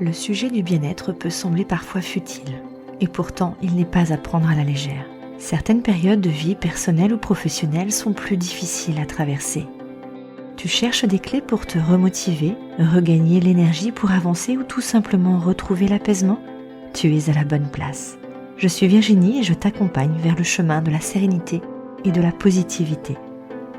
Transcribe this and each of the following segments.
Le sujet du bien-être peut sembler parfois futile, et pourtant il n'est pas à prendre à la légère. Certaines périodes de vie personnelles ou professionnelles sont plus difficiles à traverser. Tu cherches des clés pour te remotiver, regagner l'énergie pour avancer ou tout simplement retrouver l'apaisement ? Tu es à la bonne place. Je suis Virginie et je t'accompagne vers le chemin de la sérénité et de la positivité.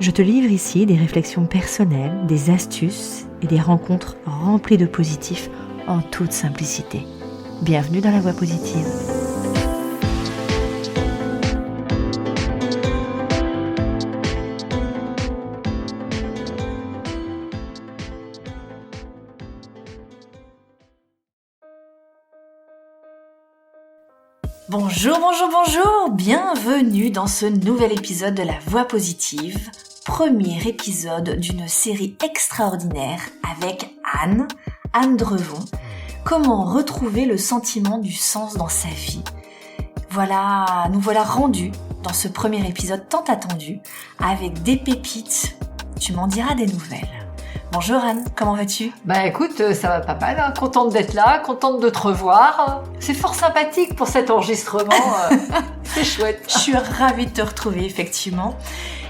Je te livre ici des réflexions personnelles, des astuces et des rencontres remplies de positifs en toute simplicité. Bienvenue dans la voie positive. Bonjour, bienvenue dans ce nouvel épisode de la Voie positive, premier épisode d'une série extraordinaire avec Anne Drevon. Comment retrouver le sentiment du sens dans sa vie ? Nous voilà rendus dans ce premier épisode tant attendu, avec des pépites. Tu m'en diras des nouvelles. Bonjour Anne, comment vas-tu ? Écoute, ça va pas mal, hein. Contente d'être là, contente de te revoir. C'est fort sympathique pour cet enregistrement, c'est chouette. Je suis ravie de te retrouver effectivement.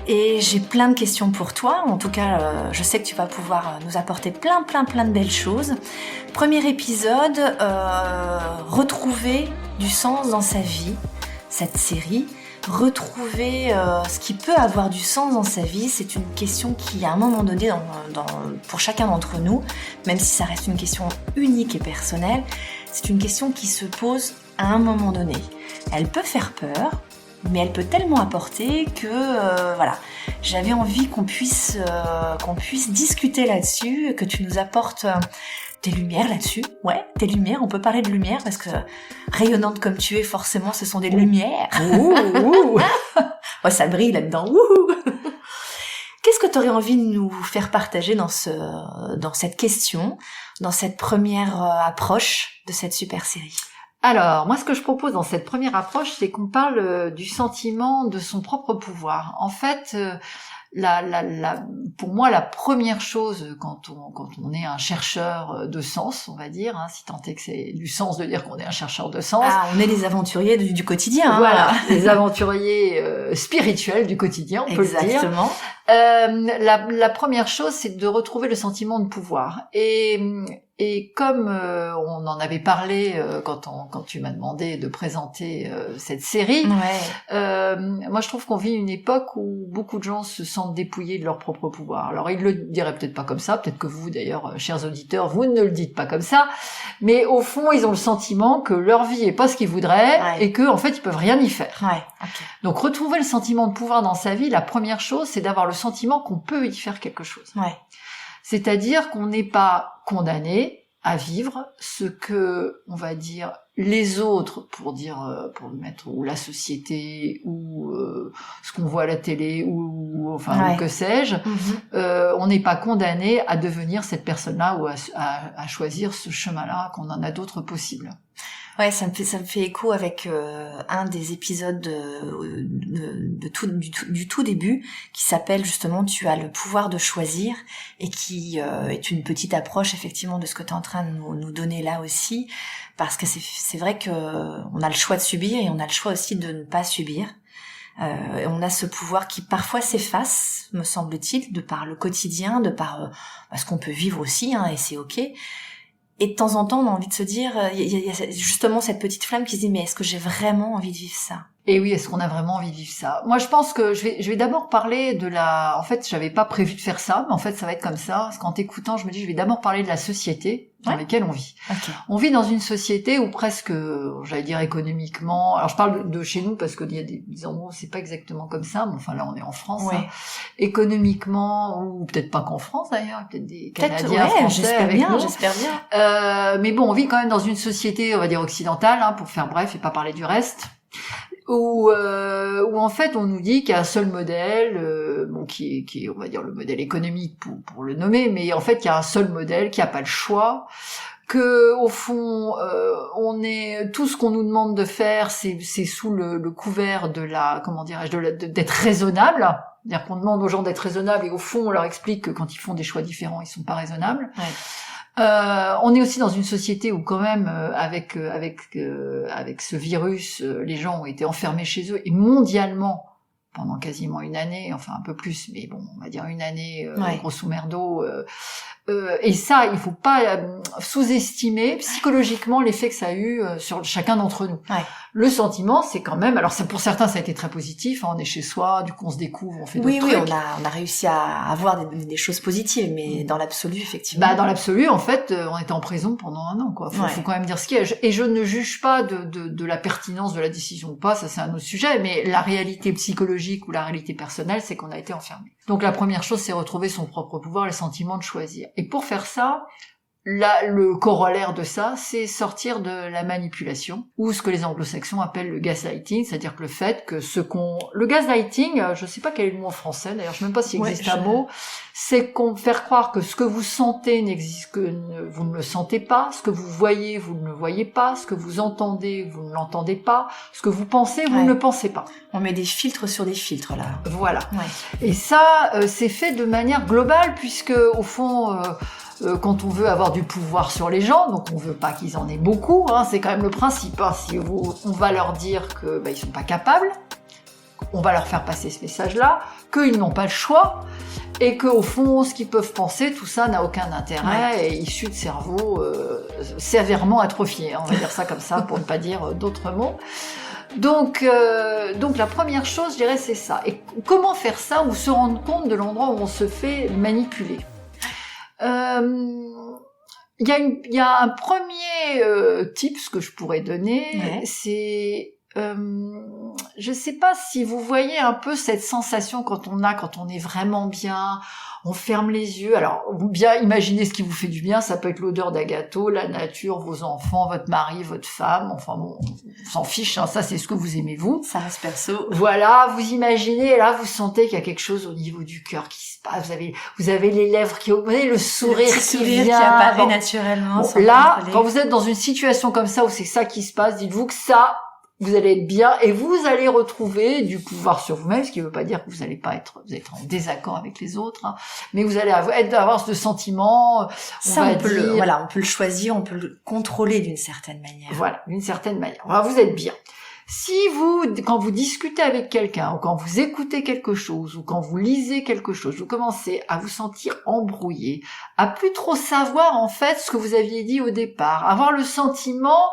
Et j'ai plein de questions pour toi. En tout cas, je sais que tu vas pouvoir nous apporter plein de belles choses. Premier épisode, retrouver du sens dans sa vie, cette série. Retrouver ce qui peut avoir du sens dans sa vie, c'est une question qui, à un moment donné, pour chacun d'entre nous, même si ça reste une question unique et personnelle, c'est une question qui se pose à un moment donné. Elle peut faire peur, mais elle peut tellement apporter que j'avais envie qu'on puisse discuter là-dessus, que tu nous apportes tes lumières là-dessus. Ouais, tes lumières, on peut parler de lumière parce que rayonnante comme tu es, forcément ce sont des lumières. Ouais, ça brille là-dedans. Qu'est-ce que tu aurais envie de nous faire partager dans cette question, dans cette première approche de cette super série ? Alors, moi, ce que je propose dans cette première approche, c'est qu'on parle du sentiment de son propre pouvoir. En fait, pour moi, la première chose quand on est un chercheur de sens, on va dire, hein, si tant est que c'est du sens de dire qu'on est un chercheur de sens. Ah, on est les aventuriers du quotidien. Voilà, les aventuriers spirituels du quotidien, on peut le dire. Exactement. La première chose, c'est de retrouver le sentiment de pouvoir. Et comme on en avait parlé quand tu m'as demandé de présenter cette série, moi je trouve qu'on vit une époque où beaucoup de gens se sentent dépouillés de leur propre pouvoir. Alors ils le diraient peut-être pas comme ça, peut-être que vous d'ailleurs, chers auditeurs, vous ne le dites pas comme ça, mais au fond ils ont le sentiment que leur vie est pas ce qu'ils voudraient et que en fait ils peuvent rien y faire. Okay. Donc retrouver le sentiment de pouvoir dans sa vie, la première chose c'est d'avoir le sentiment qu'on peut y faire quelque chose. C'est-à-dire qu'on n'est pas condamné à vivre ce que, on va dire, les autres, pour le mettre, ou la société, ou ce qu'on voit à la télé, ou que sais-je, on n'est pas condamné à devenir cette personne-là ou à choisir ce chemin-là, qu'on en a d'autres possibles. Ouais, ça me fait écho avec un des épisodes du tout début qui s'appelle justement Tu as le pouvoir de choisir et qui est une petite approche effectivement de ce que tu es en train de nous donner là aussi, parce que c'est vrai que on a le choix de subir et on a le choix aussi de ne pas subir. On a ce pouvoir qui parfois s'efface, me semble-t-il, de par le quotidien, de par ce qu'on peut vivre aussi, et c'est ok. Et de temps en temps, on a envie de se dire, il y a justement cette petite flamme qui se dit, mais est-ce que j'ai vraiment envie de vivre ça ? Et oui, est-ce qu'on a vraiment envie de vivre ça ? Moi, je pense que je vais d'abord parler en fait, j'avais pas prévu de faire ça, mais en fait, ça va être comme ça. Parce qu'en t'écoutant, je me dis, je vais d'abord parler de la société dans laquelle on vit. Okay. On vit dans une société où presque, j'allais dire économiquement, alors je parle de chez nous parce qu'il y a des endroits où c'est pas exactement comme ça, mais enfin là, on est en France. Ouais. Économiquement, ou peut-être pas qu'en France d'ailleurs, peut-être des Canadiens, Français avec nous. J'espère bien. Mais bon, on vit quand même dans une société, on va dire occidentale, pour faire bref et pas parler du reste. Où en fait on nous dit qu'il y a un seul modèle, qui est on va dire le modèle économique pour le nommer, mais en fait il y a un seul modèle, qu'il n'y a pas le choix, que au fond on est tout ce qu'on nous demande de faire, c'est sous le couvert de la d'être raisonnable. C'est-à-dire qu'on demande aux gens d'être raisonnables et au fond on leur explique que quand ils font des choix différents ils sont pas raisonnables. On est aussi dans une société où quand même, avec ce virus, les gens ont été enfermés chez eux et mondialement pendant quasiment une année, enfin un peu plus, mais bon, on va dire une année, grosso merdo. Et ça, il faut pas sous-estimer psychologiquement l'effet que ça a eu sur chacun d'entre nous. Ouais. Le sentiment, c'est quand même, alors pour certains, ça a été très positif, hein, on est chez soi, du coup on se découvre, on fait d'autres trucs. Oui, on a réussi à avoir des choses positives, mais dans l'absolu, effectivement. Dans l'absolu, en fait, on était en prison pendant 1 an, quoi. Faut quand même dire ce qu'il y a. Et je ne juge pas de la pertinence de la décision ou pas, ça c'est un autre sujet, mais la réalité psychologique ou la réalité personnelle, c'est qu'on a été enfermé. Donc la première chose, c'est retrouver son propre pouvoir, le sentiment de choisir. Et pour faire ça, le corollaire de ça, c'est sortir de la manipulation, ou ce que les anglo-saxons appellent le gaslighting, c'est-à-dire que le fait que le gaslighting, je sais pas quel est le mot en français, d'ailleurs, je sais même pas s'il existe un mot, c'est faire croire que ce que vous sentez n'existe, vous ne le sentez pas, ce que vous voyez, vous ne le voyez pas, ce que vous entendez, vous ne l'entendez pas, ce que vous pensez, vous ne le pensez pas. On met des filtres sur des filtres, là. Voilà. Et ça, c'est fait de manière globale, puisque, au fond, quand on veut avoir du pouvoir sur les gens, donc on veut pas qu'ils en aient beaucoup, hein, c'est quand même le principe. Hein, on va leur dire que ils sont pas capables, on va leur faire passer ce message-là, qu'ils n'ont pas le choix, et qu'au fond, ce qu'ils peuvent penser, tout ça n'a aucun intérêt, et issu de cerveaux sévèrement atrophiés. Hein, on va dire ça comme ça, pour ne pas dire d'autres mots. Donc la première chose, je dirais, c'est ça. Et comment faire ça, ou se rendre compte de l'endroit où on se fait manipuler? Il y a un premier tips que je pourrais donner, c'est je sais pas si vous voyez un peu cette sensation quand on est vraiment bien, on ferme les yeux. Alors, bien imaginez ce qui vous fait du bien, ça peut être l'odeur d'un gâteau, la nature, vos enfants, votre mari, votre femme, enfin bon, on s'en fiche, hein, ça c'est ce que vous aimez vous. Ça reste perso. Voilà, vous imaginez, et là vous sentez qu'il y a quelque chose au niveau du cœur qui se passe, vous avez les lèvres qui augmentent, le sourire qui apparaît naturellement. Bon, là, quand vous êtes dans une situation comme ça où c'est ça qui se passe, dites-vous que ça, vous allez être bien et vous allez retrouver du pouvoir sur vous-même, ce qui ne veut pas dire que vous allez être en désaccord avec les autres, hein, mais vous allez avoir ce sentiment. On peut le choisir, on peut le contrôler d'une certaine manière. Voilà, d'une certaine manière. Alors, vous êtes bien. Si quand vous discutez avec quelqu'un, ou quand vous écoutez quelque chose, ou quand vous lisez quelque chose, vous commencez à vous sentir embrouillé, à plus trop savoir en fait ce que vous aviez dit au départ, avoir le sentiment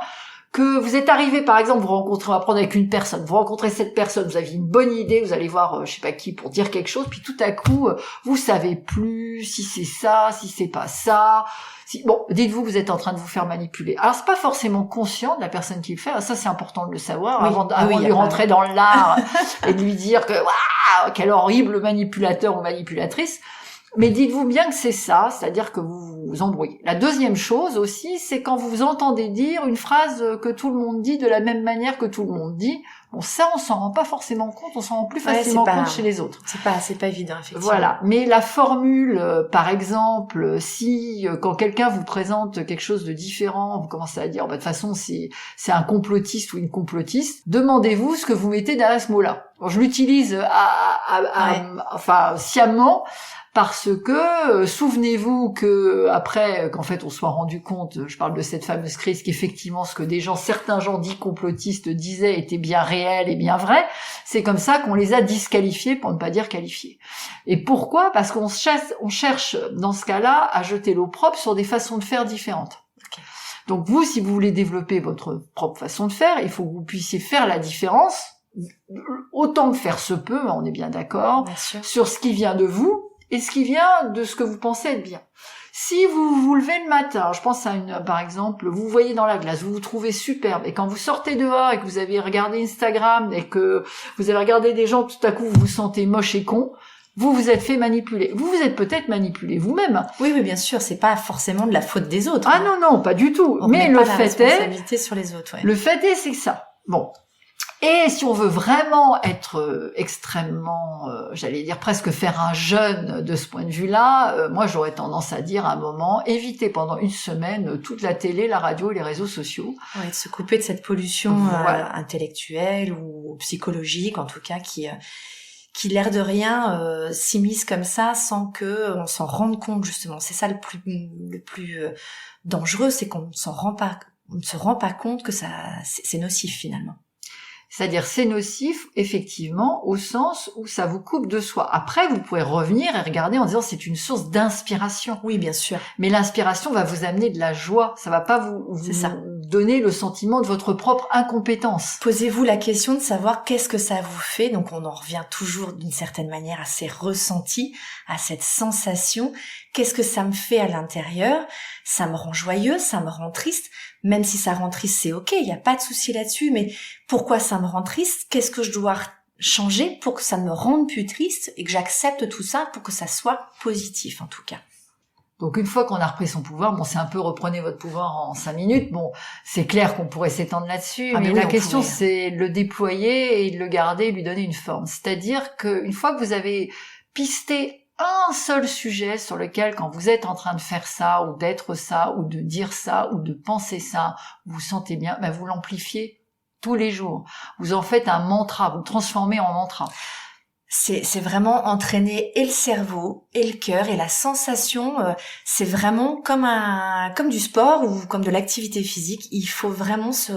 que vous êtes arrivé, par exemple, on va prendre avec une personne, vous rencontrez cette personne, vous aviez une bonne idée, vous allez voir je sais pas qui pour dire quelque chose, puis tout à coup, vous savez plus si c'est ça, si c'est pas ça. Bon, dites-vous, vous êtes en train de vous faire manipuler. Alors, c'est pas forcément conscient de la personne qui le fait, ça c'est important de le savoir, avant de lui rentrer dans l'art et de lui dire que, waouh, quel horrible manipulateur ou manipulatrice. Mais dites-vous bien que c'est ça, c'est-à-dire que vous vous embrouillez. La deuxième chose aussi, c'est quand vous entendez dire une phrase que tout le monde dit de la même manière que tout le monde dit. Bon, ça, on s'en rend pas forcément compte, on s'en rend plus facilement compte chez les autres. C'est pas évident, effectivement. Voilà. Mais la formule, par exemple, quand quelqu'un vous présente quelque chose de différent, vous commencez à dire, de toute façon, c'est un complotiste ou une complotiste, demandez-vous ce que vous mettez derrière ce mot-là. Bon, je l'utilise sciemment, parce que souvenez-vous que après qu'en fait on soit rendu compte, je parle de cette fameuse crise, qu'effectivement ce que certains gens dits complotistes disaient était bien réel et bien vrai, c'est comme ça qu'on les a disqualifiés, pour ne pas dire qualifiés. Et pourquoi ? Parce qu'on cherche dans ce cas-là à jeter l'opprobre sur des façons de faire différentes. Okay. Donc vous, si vous voulez développer votre propre façon de faire, il faut que vous puissiez faire la différence, autant que faire se peut, on est bien d'accord, sur ce qui vient de vous et ce qui vient de ce que vous pensez être bien. Si vous vous levez le matin, je pense à par exemple, vous voyez dans la glace, vous vous trouvez superbe, et quand vous sortez dehors et que vous avez regardé Instagram et que vous avez regardé des gens, tout à coup vous vous sentez moche et con, vous êtes fait manipuler. Vous êtes peut-être manipulé vous-même. Oui, bien sûr, c'est pas forcément de la faute des autres. Ah non, pas du tout. Mais le fait est, sur les autres. Le fait est, c'est que ça. Bon. Et si on veut vraiment être extrêmement, j'allais dire presque faire un jeûne de ce point de vue-là, moi j'aurais tendance à dire à un moment, évitez pendant 1 semaine toute la télé, la radio et les réseaux sociaux. Ouais, de se couper de cette pollution intellectuelle ou psychologique, en tout cas, qui qui l'air de rien s'immiscent comme ça sans que on s'en rende compte justement. C'est ça le plus dangereux, c'est qu'on ne se rend pas compte que c'est nocif finalement. C'est-à-dire c'est nocif, effectivement, au sens où ça vous coupe de soi. Après, vous pouvez revenir et regarder en disant c'est une source d'inspiration. Oui, bien sûr. Mais l'inspiration va vous amener de la joie. Ça va pas vous donner le sentiment de votre propre incompétence. Posez-vous la question de savoir qu'est-ce que ça vous fait. Donc on en revient toujours d'une certaine manière à ces ressentis, à cette sensation. Qu'est-ce que ça me fait à l'intérieur? Ça me rend joyeux, ça me rend triste. Même si ça rend triste, c'est ok, il n'y a pas de souci là-dessus. Mais pourquoi ça me rend triste? Qu'est-ce que je dois changer pour que ça me rende plus triste et que j'accepte tout ça pour que ça soit positif en tout cas? Donc une fois qu'on a repris son pouvoir, bon, c'est un peu reprenez votre pouvoir en 5 minutes. Bon, c'est clair qu'on pourrait s'étendre là-dessus, mais oui, la question c'est le déployer et de le garder et lui donner une forme. C'est-à-dire qu'une fois que vous avez pisté un seul sujet sur lequel, quand vous êtes en train de faire ça, ou d'être ça, ou de dire ça, ou de penser ça, vous vous sentez bien, ben vous l'amplifiez tous les jours. Vous en faites un mantra, vous le transformez en mantra. C'est vraiment entraîner et le cerveau et le cœur et la sensation. C'est vraiment comme du sport ou comme de l'activité physique. Il faut vraiment se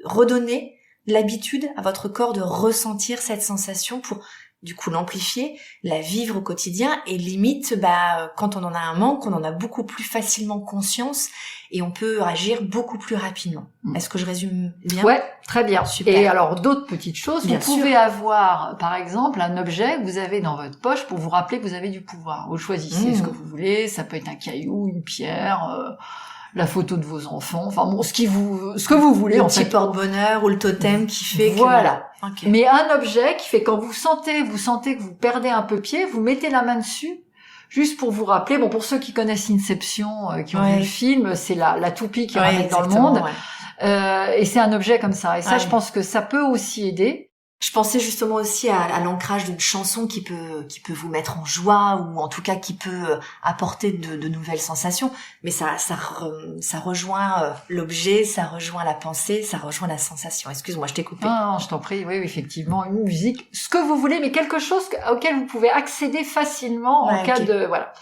redonner l'habitude à votre corps de ressentir cette sensation pour du coup l'amplifier, la vivre au quotidien et limite, quand on en a un manque, on en a beaucoup plus facilement conscience et on peut agir beaucoup plus rapidement. Est-ce que je résume bien? Ouais, très bien. Super. Et alors d'autres petites choses, Bien vous pouvez avoir par exemple un objet que vous avez dans votre poche pour vous rappeler que vous avez du pouvoir. Vous choisissez ce que vous voulez, ça peut être un caillou, une pierre, la photo de vos enfants, enfin bon, ce que vous voulez le en petit fait. porte-bonheur ou le totem qui fait voilà. que okay. Mais un objet qui fait quand vous sentez que vous perdez un peu pied, vous mettez la main dessus, juste pour vous rappeler. Bon, pour ceux qui connaissent Inception, qui ont vu le film, c'est la toupie qui ramène dans le monde, et c'est un objet comme ça. Et ça, je pense que ça peut aussi aider. Je pensais justement aussi à l'ancrage d'une chanson qui peut vous mettre en joie ou en tout cas qui peut apporter de nouvelles sensations. Mais ça rejoint l'objet, ça rejoint la pensée, ça rejoint la sensation. Excuse-moi, je t'ai coupé. Non, je t'en prie. Oui, effectivement, une musique, ce que vous voulez, mais quelque chose auquel vous pouvez accéder facilement en cas de voilà.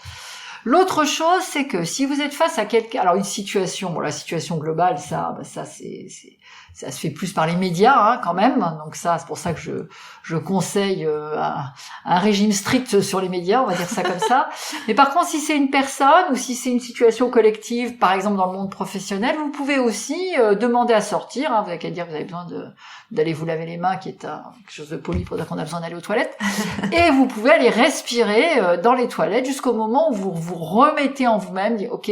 L'autre chose, c'est que si vous êtes face à quelqu'un, alors une situation, bon, la situation globale, ça se fait plus par les médias, quand même. Donc ça, c'est pour ça que je conseille un régime strict sur les médias, on va dire ça comme ça. Mais par contre, si c'est une personne ou si c'est une situation collective, par exemple dans le monde professionnel, vous pouvez aussi demander à sortir. Vous avez qu'à dire que vous avez besoin d'aller vous laver les mains, qui est quelque chose de poli pour dire qu'on a besoin d'aller aux toilettes. Et vous pouvez aller respirer dans les toilettes jusqu'au moment où vous vous remettez en vous-même, dites ok,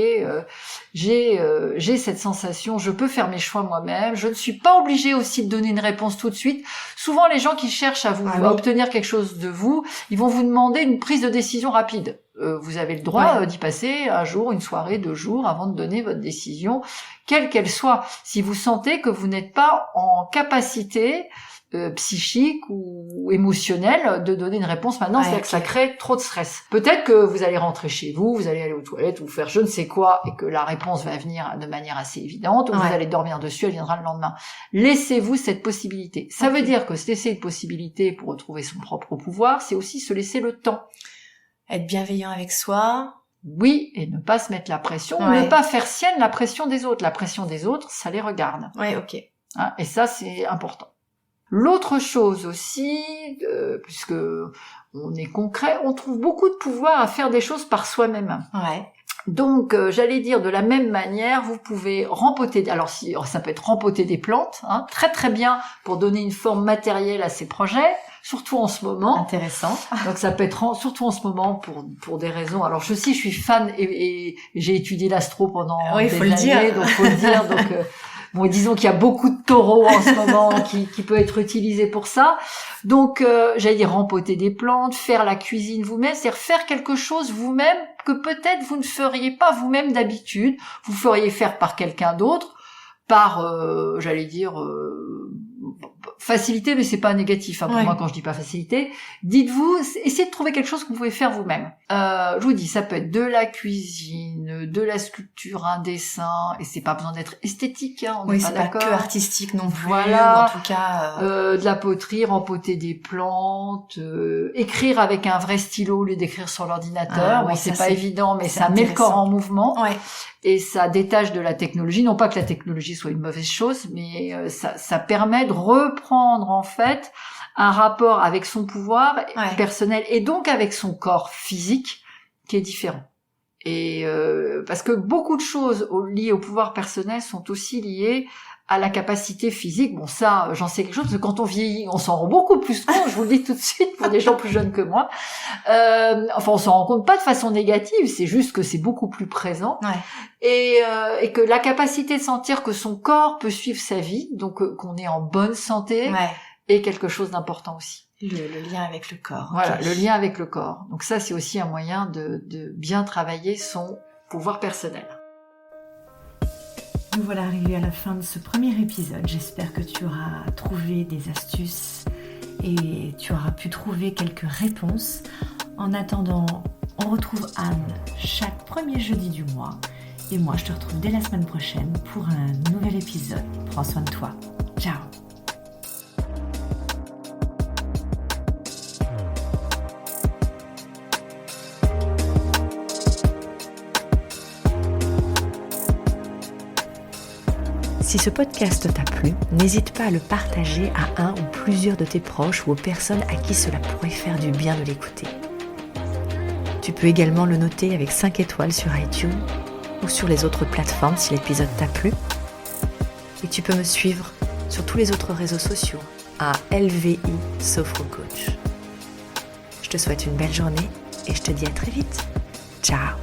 j'ai cette sensation, je peux faire mes choix moi-même, je ne suis pas obligée aussi de donner une réponse tout de suite. Souvent les gens qui cherchent à obtenir quelque chose de vous, ils vont vous demander une prise de décision rapide. Vous avez le droit d'y passer un jour, une soirée, 2 jours avant de donner votre décision, quelle qu'elle soit. Si vous sentez que vous n'êtes pas en capacité psychique ou émotionnelle de donner une réponse maintenant, c'est-à-dire que ça crée trop de stress. Peut-être que vous allez rentrer chez vous, vous allez aller aux toilettes, vous faire je ne sais quoi, et que la réponse va venir de manière assez évidente, ou vous allez dormir dessus, elle viendra le lendemain. Laissez-vous cette possibilité. Ça veut dire que se laisser une possibilité pour retrouver son propre pouvoir, c'est aussi se laisser le temps. Être bienveillant avec soi. Oui, et ne pas se mettre la pression, ne pas faire sienne la pression des autres. La pression des autres, ça les regarde. Ouais, ok. Et ça, c'est important. L'autre chose aussi, puisque on est concret, on trouve beaucoup de pouvoir à faire des choses par soi-même. Ouais. Donc, j'allais dire de la même manière, vous pouvez rempoter. Alors, ça peut être rempoter des plantes, très très bien pour donner une forme matérielle à ces projets. Surtout en ce moment. Intéressant. Donc ça peut être surtout en ce moment pour des raisons. Alors je suis fan et j'ai étudié l'astro pendant des années, donc faut le dire. Donc bon, disons qu'il y a beaucoup de taureaux en ce moment qui peut être utilisé pour ça. Donc j'allais dire rempoter des plantes, faire la cuisine vous-même, c'est-à-dire faire quelque chose vous-même que peut-être vous ne feriez pas vous-même d'habitude. Vous feriez faire par quelqu'un d'autre, par facilité, mais c'est pas négatif. Pour moi, quand je dis pas facilité, dites-vous, essayez de trouver quelque chose que vous pouvez faire vous-même. Je vous dis, ça peut être de la cuisine, de la sculpture, un dessin, et c'est pas besoin d'être esthétique, on n'est pas d'accord. Pas que artistique non plus. Voilà. Ou en tout cas, de la poterie, rempoter des plantes, écrire avec un vrai stylo au lieu d'écrire sur l'ordinateur. C'est pas évident, mais ça met le corps en mouvement. Ouais. Et ça détache de la technologie. Non pas que la technologie soit une mauvaise chose, mais ça permet de reprendre en fait un rapport avec son pouvoir personnel et donc avec son corps physique qui est différent. Et parce que beaucoup de choses liées au pouvoir personnel sont aussi liées à la capacité physique. Bon, ça, j'en sais quelque chose, parce que quand on vieillit, on s'en rend beaucoup plus compte, je vous le dis tout de suite, pour des gens plus jeunes que moi. Enfin, on s'en rend compte pas de façon négative, c'est juste que c'est beaucoup plus présent. Et que la capacité de sentir que son corps peut suivre sa vie, donc qu'on est en bonne santé, est quelque chose d'important aussi. Le lien avec le corps. Voilà, le lien avec le corps. Donc ça, c'est aussi un moyen de bien travailler son pouvoir personnel. Nous voilà arrivés à la fin de ce premier épisode. J'espère que tu auras trouvé des astuces et tu auras pu trouver quelques réponses. En attendant, on retrouve Anne chaque premier jeudi du mois. Et moi, je te retrouve dès la semaine prochaine pour un nouvel épisode. Prends soin de toi. Ciao. Si ce podcast t'a plu, n'hésite pas à le partager à un ou plusieurs de tes proches ou aux personnes à qui cela pourrait faire du bien de l'écouter. Tu peux également le noter avec 5 étoiles sur iTunes ou sur les autres plateformes si l'épisode t'a plu. Et tu peux me suivre sur tous les autres réseaux sociaux à LVI Sophro Coach. Je te souhaite une belle journée et je te dis à très vite. Ciao.